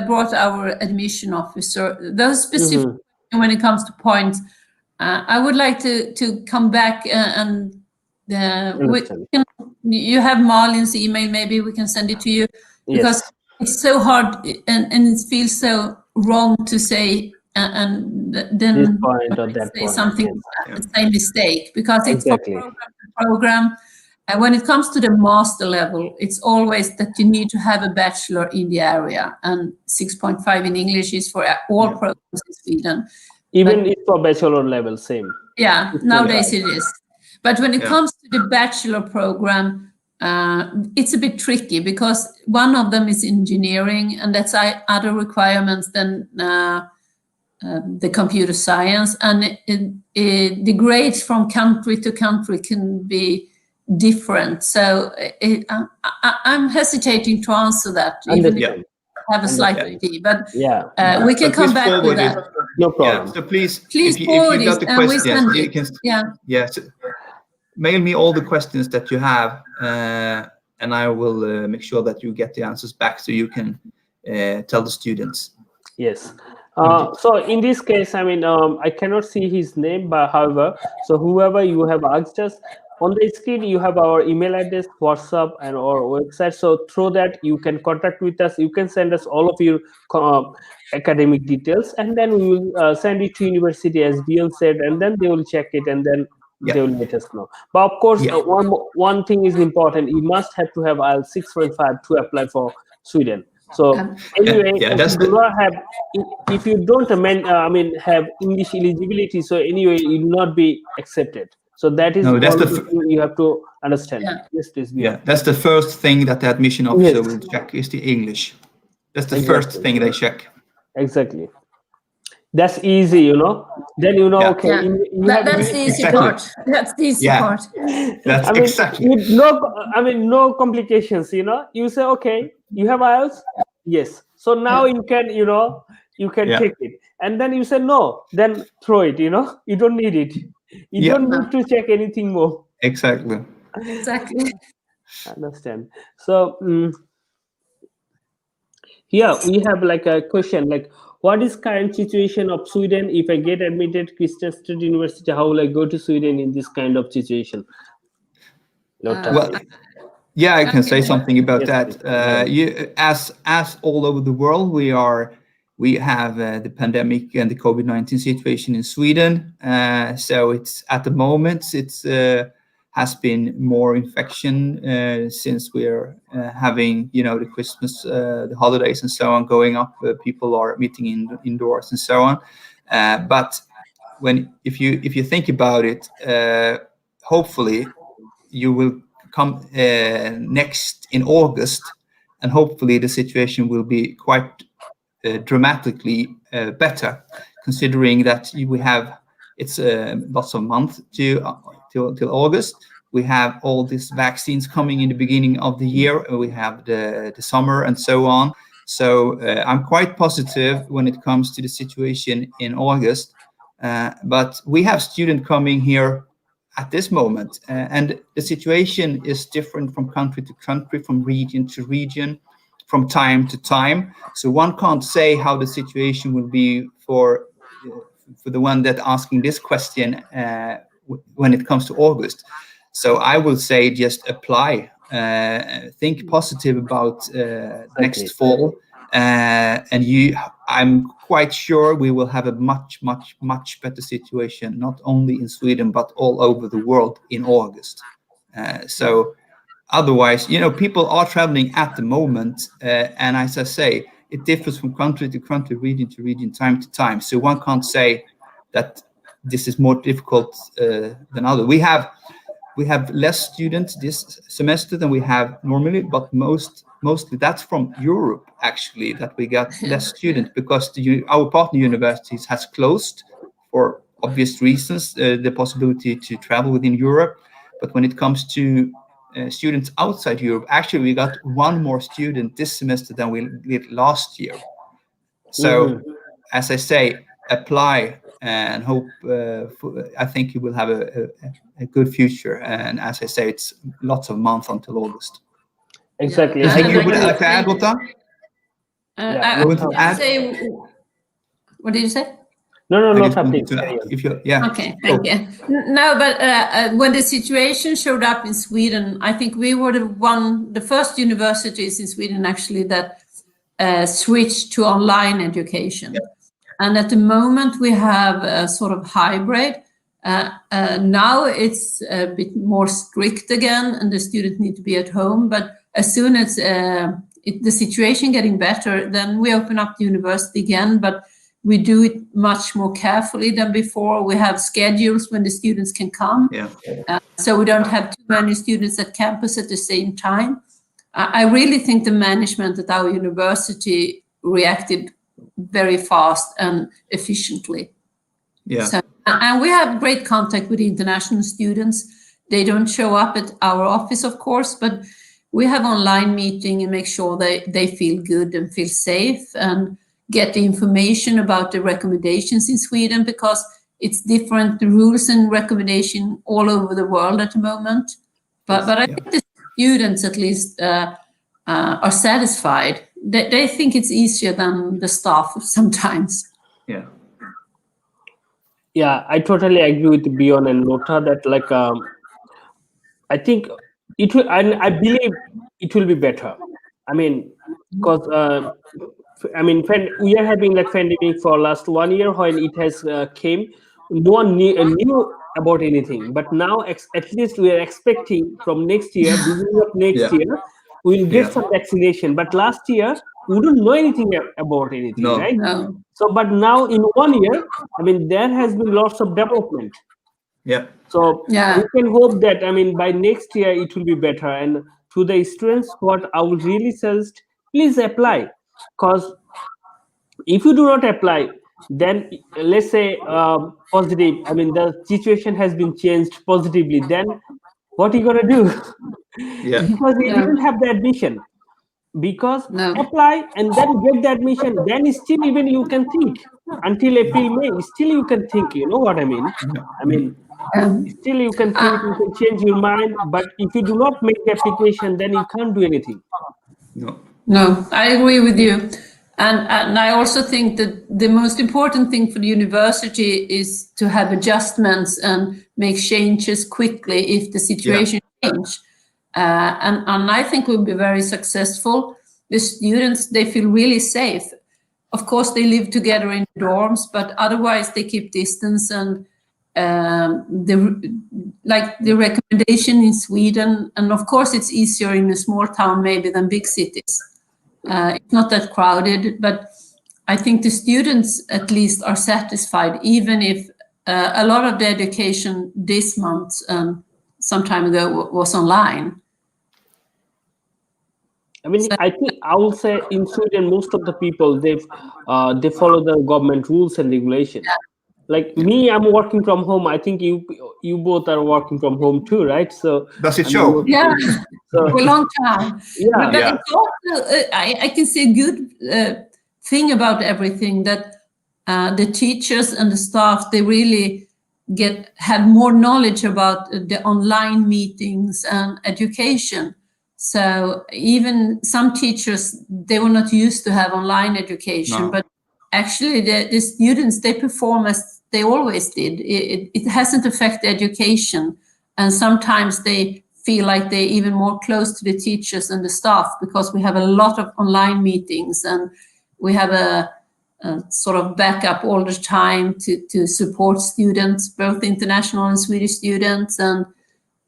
brought our admission officer. Those specific when it comes to points, I would like to come back and you have Marlin's email. Maybe we can send it to you because it's so hard and it feels so wrong to say and then this point or that say point. Something say mistake because it's exactly. from program to program. And when it comes to the master level, it's always that you need to have a bachelor in the area, and 6.5 in English is for all programs in Sweden. Even if for bachelor level, same. Yeah, nowadays it is. But when it comes to the bachelor program, it's a bit tricky because one of them is engineering, and that's other requirements than the computer science. And the grades from country to country can be different. So I'm hesitating to answer that, even if I have a slight idea. But we can come back with that. No problem. Yeah, so please forward if you got the and we questions, send you it. can so mail me all the questions that you have, and I will make sure that you get the answers back so you can tell the students. Yes. So in this case, I mean, I cannot see his name, but however, so whoever you have asked us, on the screen you have our email address, WhatsApp, and our website. So through that you can contact with us. You can send us all of your academic details, and then we will send it to university as Björn said, and then they will check it, and then they will let us know. But of course, one thing is important: you must have to have IELTS 6.5 to apply for Sweden. So anyway, if you don't have English eligibility, so anyway you will not be accepted. So that is you have to understand. Yes, please. That's the first thing that the admission officer will check is the English. That's the first thing they check. Exactly. That's easy, Then okay. That's the easy part. That's the easy part. That's exactly. No complications. You say okay. You have IELTS? Yes. So now you can take it. And then you say no, then throw it, You don't need it. You don't need to check anything more. Exactly. Understand. So here we have like a question like, what is current situation of Sweden? If I get admitted Kristianstad University, how will I go to Sweden in this kind of situation? I can say something about that. As all over the world, we have the pandemic and the COVID-19 situation in Sweden. So it's at the moment has been more infection since we're having the Christmas, the holidays and so on going up. People are meeting indoors and so on. But if you think about it, hopefully you will come next in August, and hopefully the situation will be quite dramatically better, considering that we have lots of months till August. We have all these vaccines coming in the beginning of the year. We have the summer and so on. So I'm quite positive when it comes to the situation in August. But we have students coming here at this moment, and the situation is different from country to country, from region to region, from time to time. So one can't say how the situation will be for the one that asking this question when it comes to August. So I will say just apply. Think positive about next fall, and I'm quite sure we will have a much better situation, not only in Sweden but all over the world in August. So otherwise, people are traveling at the moment, and as I say, it differs from country to country, region to region, time to time. So one can't say that this is more difficult than other. We have less students this semester than we have normally, but mostly that's from Europe, actually, that we got less students, because our partner universities has closed for obvious reasons, the possibility to travel within Europe. But when it comes to students outside Europe, actually we got one more student this semester than we did last year. So as I say, apply and hope. I think you will have a good future. And as I say, it's lots of months until August. Exactly. Yeah. Thank you. Would you like to add, Lotta? I would say, what did you say? No, Lotta, please. Okay, thank you. No, but when the situation showed up in Sweden, I think we were the first universities in Sweden actually that switched to online education. And at the moment we have a sort of hybrid. Now it's a bit more strict again, and the students need to be at home. But as soon as the situation getting better, then we open up the university again. But we do it much more carefully than before. We have schedules when the students can come. So we don't have too many students at campus at the same time. I really think the management at our university reacted very fast and efficiently. So, and we have great contact with international students. They don't show up at our office, of course, but we have online meeting and make sure they feel good and feel safe and get the information about the recommendations in Sweden, because it's different, the rules and recommendation all over the world at the moment. But I think the students at least are satisfied. They think it's easier than the staff sometimes. Yeah, I totally agree with Björn and Lotta that I think it will, and I believe it will be better. I mean, because we are having pandemic for last 1 year when it has came. No one knew about anything, but now at least we are expecting from next year, beginning of next year, we'll get some vaccination. But last year we don't know anything about anything, right? No. So, but now in 1 year, there has been lots of development. So we can hope that by next year it will be better. And to the students, what I would really suggest, please apply, because if you do not apply, then let's say positive, the situation has been changed positively, then what are you gonna do? Because you didn't have the admission. Because apply and then get the admission, then still even you can think until April, May, still you can think, you know what I mean? Still you can think, you can change your mind, but if you do not make the application, then you can't do anything. No, I agree with you. And I also think that the most important thing for the university is to have adjustments and make changes quickly if the situation changes. And I think we'll be very successful. The students, they feel really safe. Of course, they live together in dorms, but otherwise they keep distance. And the recommendation in Sweden, and of course it's easier in a small town maybe than big cities. It's not that crowded, but I think the students at least are satisfied, even if a lot of the education this month, some time ago, was online. I think I will say in Sweden, most of the people, they follow the government rules and regulations. Like me, I'm working from home. I think you both are working from home too, right? So does it show? For a long time. But it's also, I can say a good thing about everything, that the teachers and the staff, they really have more knowledge about the online meetings and education. So even some teachers, they were not used to have online education, but actually the students, they perform as they always did. It hasn't affected education, and sometimes they feel like they're even more close to the teachers and the staff because we have a lot of online meetings and we have a sort of backup all the time to support students, both international and Swedish students. And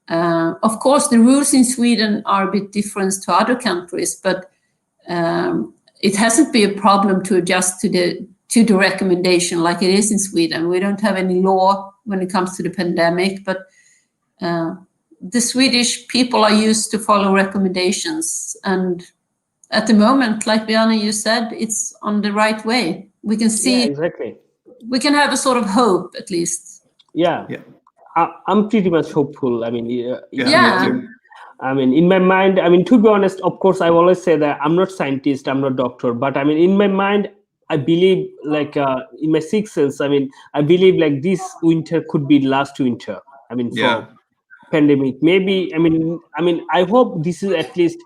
of course, the rules in Sweden are a bit different to other countries, but it hasn't been a problem to adjust to the recommendation like it is in Sweden. We don't have any law when it comes to the pandemic, but the Swedish people are used to follow recommendations. And at the moment, like Björn, you said, it's on the right way. We can see, exactly. We can have a sort of hope at least. Yeah. I'm pretty much hopeful. I mean, Yeah. I mean, in my mind, I mean, to be honest, of course, I always say that I'm not scientist, I'm not doctor, but I mean, in my mind, I believe like in my sixth sense, I mean, I believe like this winter could be last winter. I mean, for pandemic, maybe, I mean, I hope this is at least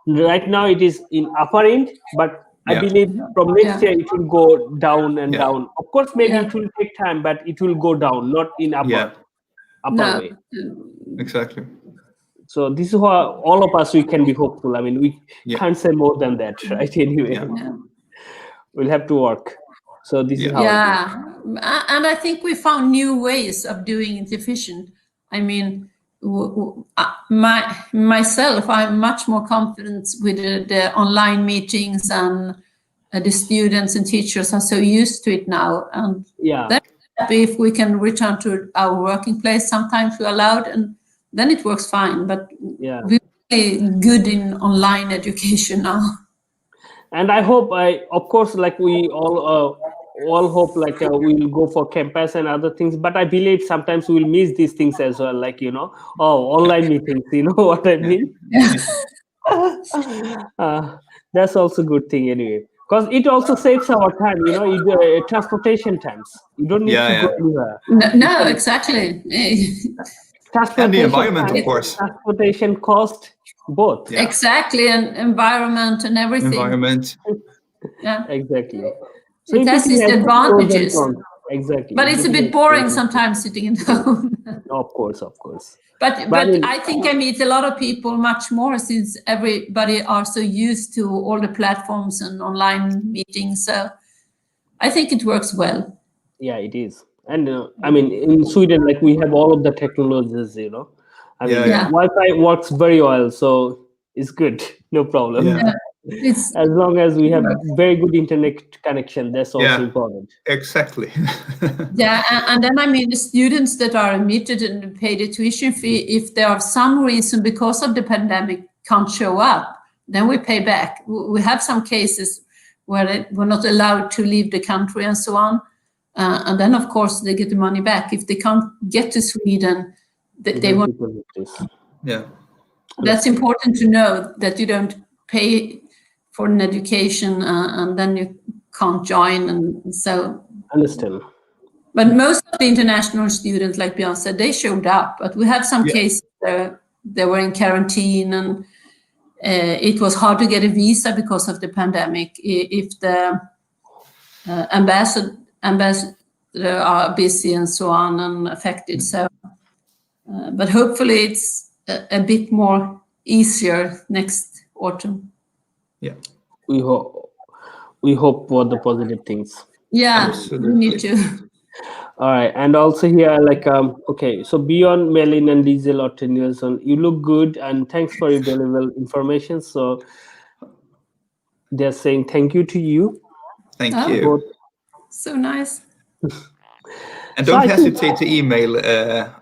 right now it is in upper end, but I believe from next year it will go down and down. Of course, maybe it will take time, but it will go down, not in upper way. Exactly. So this is how all of us, we can be hopeful. I mean, we can't say more than that, right? Anyway, we'll have to work. So this is how. Yeah, and I think we found new ways of doing it efficient. I mean, myself, I'm much more confident with the online meetings, and the students and teachers are so used to it now. And then if we can return to our working place, sometimes we're allowed, and then it works fine. But we're really good in online education now. And I hope, of course, like we all hope like we'll go for campus and other things, but I believe sometimes we'll miss these things as well, like, online meetings, you know what I mean? That's also a good thing anyway, because it also saves our time, transportation times. You don't need to go anywhere. No, exactly. And the environment, of course. Transportation cost, both. Exactly, and environment and everything. Environment. Yeah, exactly. So it has its advantages. Exactly. But it's a bit boring sometimes sitting at home. Of course. But I think I meet a lot of people much more since everybody are so used to all the platforms and online meetings. So I think it works well. Yeah, it is. And I mean, in Sweden, like we have all of the technologies, I mean, Wi-Fi works very well, so it's good, no problem. As long as we have very good internet connection, that's also important. Exactly. And then I mean, the students that are admitted and pay the tuition fee, if there are some reason because of the pandemic can't show up, then we pay back. We have some cases where they were not allowed to leave the country and so on. And then, of course, they get the money back. If they can't get to Sweden, they want. Yeah, that's important to know, that you don't pay for an education and then you can't join, and so. Understand. But most of the international students, like Björn said, they showed up. But we had some cases where they were in quarantine, and it was hard to get a visa because of the pandemic. If the ambassador are busy and so on and affected. So, but hopefully it's a bit more easier next autumn. Yeah, we hope for the positive things. Yeah, absolutely. We need to. All right, and also here, like, okay, so Björn Melin and Lise-Lotte Nilsson, you look good, and thanks for your valuable information. So they're saying thank you to you. Thank you. So nice. And don't hesitate to email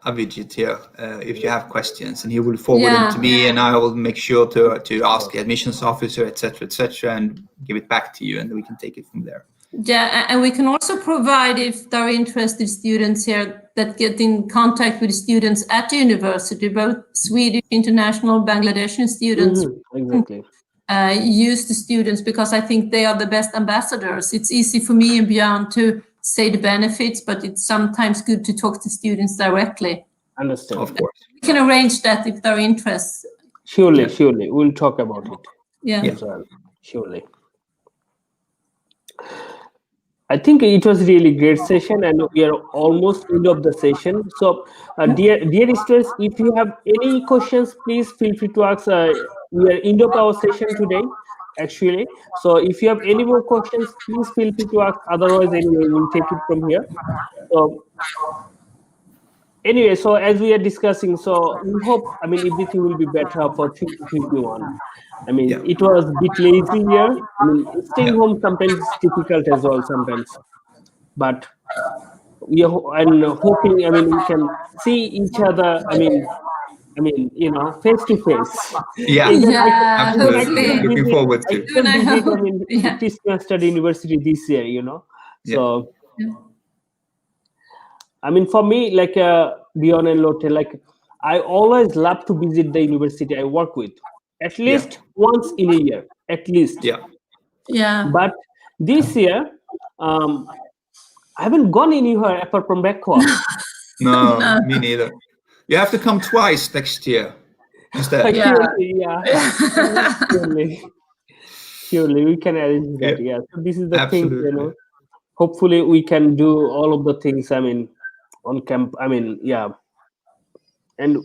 Avijit here if you have questions, and he will forward them to me, and I will make sure to ask the admissions officer, etc., and give it back to you, and we can take it from there. Yeah, and we can also provide, if there are interested students here, that get in contact with students at the university, both Swedish, international, Bangladeshi students. Exactly. Use the students, because I think they are the best ambassadors. It's easy for me and Björn to say the benefits, but it's sometimes good to talk to students directly. Understand. Of course. We can arrange that if there are interests. Surely. We'll talk about it. Yeah. As well. Surely. I think it was really great session, and we are almost end of the session. So, dear students, if you have any questions, please feel free to ask. We are end of our session today, actually. So, if you have any more questions, please feel free to ask. Otherwise, anyway, we'll take it from here. So, anyway, so as we are discussing, so we hope, I mean, everything will be better for 2021. I mean, Yeah. it was a bit lazy here. I mean, staying Yeah. home sometimes is difficult as well sometimes. But we are hoping, I mean, we can see each other, I mean, you know, face to face. Yeah. Even I Absolutely. couldn't hopefully. Looking visit, forward I to. Soon, couldn't I visit, I hope. mean, Yeah. Kristianstad University this year, you know. Yeah. So, I mean, for me, like Björn and Lotte, like I always love to visit the university I work with, at least once in a year, at least. Yeah. Yeah. But this year, I haven't gone anywhere apart from back home. No, No. me neither. You have to come twice next year instead. Yeah. Surely, yeah. Surely, we can arrange that. Yeah. Yeah. So this is the thing, you Absolutely. know. Hopefully, we can do all of the things. I mean, on camp. I mean, yeah. And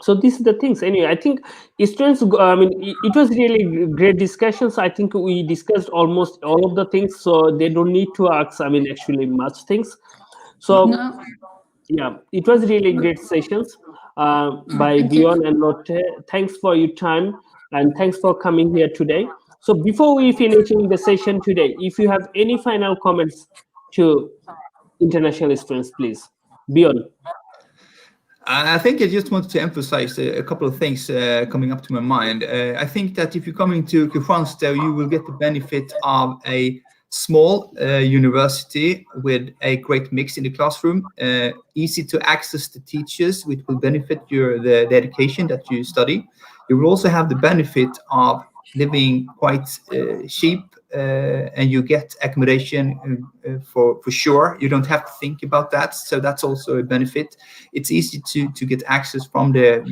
so this is the things. Anyway, I think students. I mean, it was really great discussions. I think we discussed almost all of the things, so they don't need to ask. I mean, actually, much things. So. No. Yeah, it was really great sessions by Thank you. Björn and Lotte. Thanks for your time and thanks for coming here today. So before we finishing the session today, if you have any final comments to international students, please. Björn. I think I just wanted to emphasize a couple of things coming up to my mind. I think that if you're coming to Kristianstad, you will get the benefit of a small university with a great mix in the classroom, easy to access the teachers, which will benefit the education that you study. You will also have the benefit of living quite cheap, and you get accommodation for sure. You don't have to think about that, so that's also a benefit. It's easy to get access from the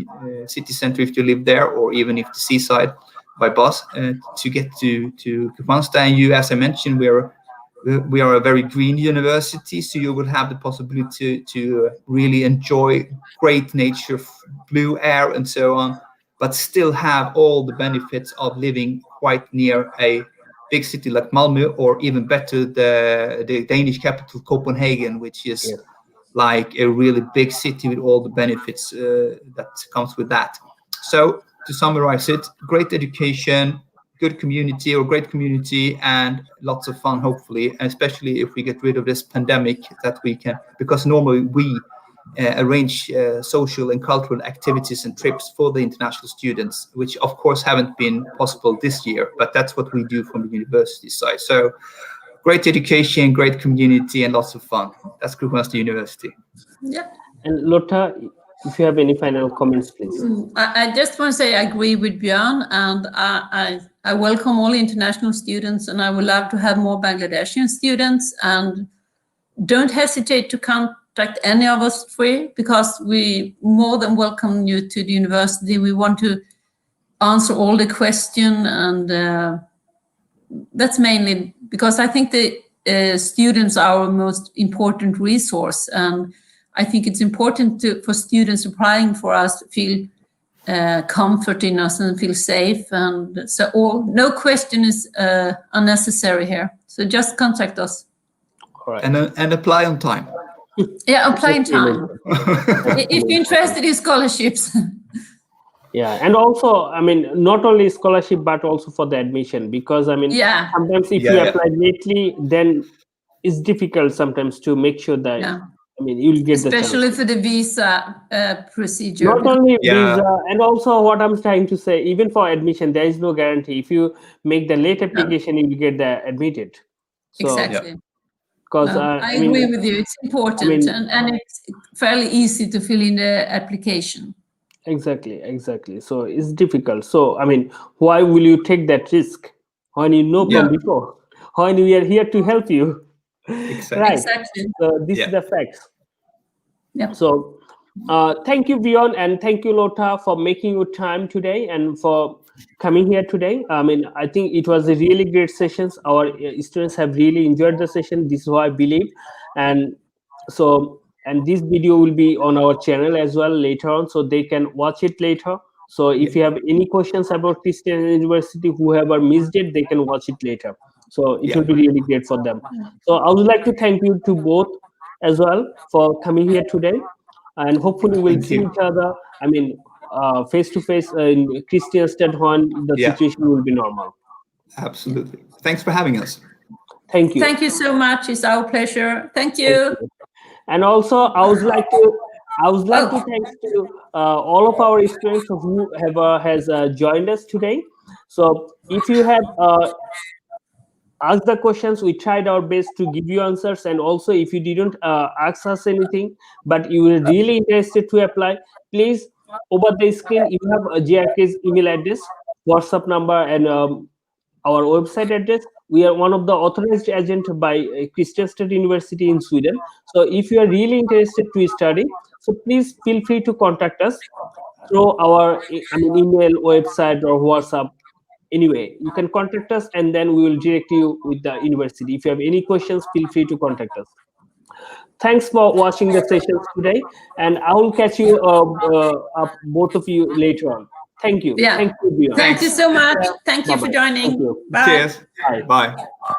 city center if you live there, or even if the seaside, by bus to get to Kristianstad. And you, as I mentioned, we are a very green university, so you will have the possibility to really enjoy great nature, blue air, and so on, but still have all the benefits of living quite near a big city like Malmö, or even better, the Danish capital Copenhagen, which is like a really big city with all the benefits that comes with that. So to summarize it, great education, good community, or great community, and lots of fun, hopefully, especially if we get rid of this pandemic, that we can, because normally we arrange social and cultural activities and trips for the international students, which of course haven't been possible this year, but that's what we do from the university side. So great education, great community, and lots of fun. That's Kristianstad University. Yeah. And Lotta, if you have any final comments, please. I just want to say I agree with Björn, and I welcome all international students, and I would love to have more Bangladeshian students. And don't hesitate to contact any of us three, because we more than welcome you to the university. We want to answer all the questions, and that's mainly because I think the students are our most important resource, and I think it's important for students applying for us to feel comfort in us and feel safe. And so no question is unnecessary here. So just contact us. All right. And apply on time. Yeah, apply in time. If you're interested in scholarships. Yeah, and also, I mean, not only scholarship, but also for the admission, because I mean, sometimes if you apply lately, then it's difficult sometimes to make sure that, I mean, you'll get especially the chance. for the visa procedure. Not only visa, and also what I'm trying to say, even for admission, there is no guarantee. If you make the late application, you will get admitted. So, exactly. Because I agree with you. It's important, and it's fairly easy to fill in the application. Exactly. So it's difficult. So I mean, why will you take that risk when you know from before? When we are here to help you. Exactly. Right. Exactly. So this is the facts. Yeah. So thank you, Björn, and thank you, Lotta, for making your time today and for coming here today. I mean, I think it was a really great sessions. Our students have really enjoyed the session. This is what I believe. And so, and this video will be on our channel as well later on, so they can watch it later. So if you have any questions about Kristianstad University, whoever missed it, they can watch it later. So it will be really great for them. So I would like to thank you to both as well for coming here today. And hopefully we'll see each other, I mean, face to face in Kristianstad when the situation will be normal. Absolutely. Thanks for having us. Thank you. Thank you so much. It's our pleasure. Thank you. And also, I would like to thank to all of our students who has joined us today. So if you have asked the questions, we tried our best to give you answers. And also, if you didn't ask us anything, but you were really interested to apply, please, over the screen, you have a JRK's email address, WhatsApp number, and our website address. We are one of the authorized agent by Kristianstad University in Sweden. So if you are really interested to study, so please feel free to contact us through our email, website, or WhatsApp. Anyway, you can contact us, and then we will direct you with the university. If you have any questions, feel free to contact us. Thanks for watching the sessions today, and I will catch you up, both of you, later on. Thank you. Yeah. Thank you, Björn. Thank you so much. Thank you for joining. Thank you. Bye. Cheers. Bye. Bye.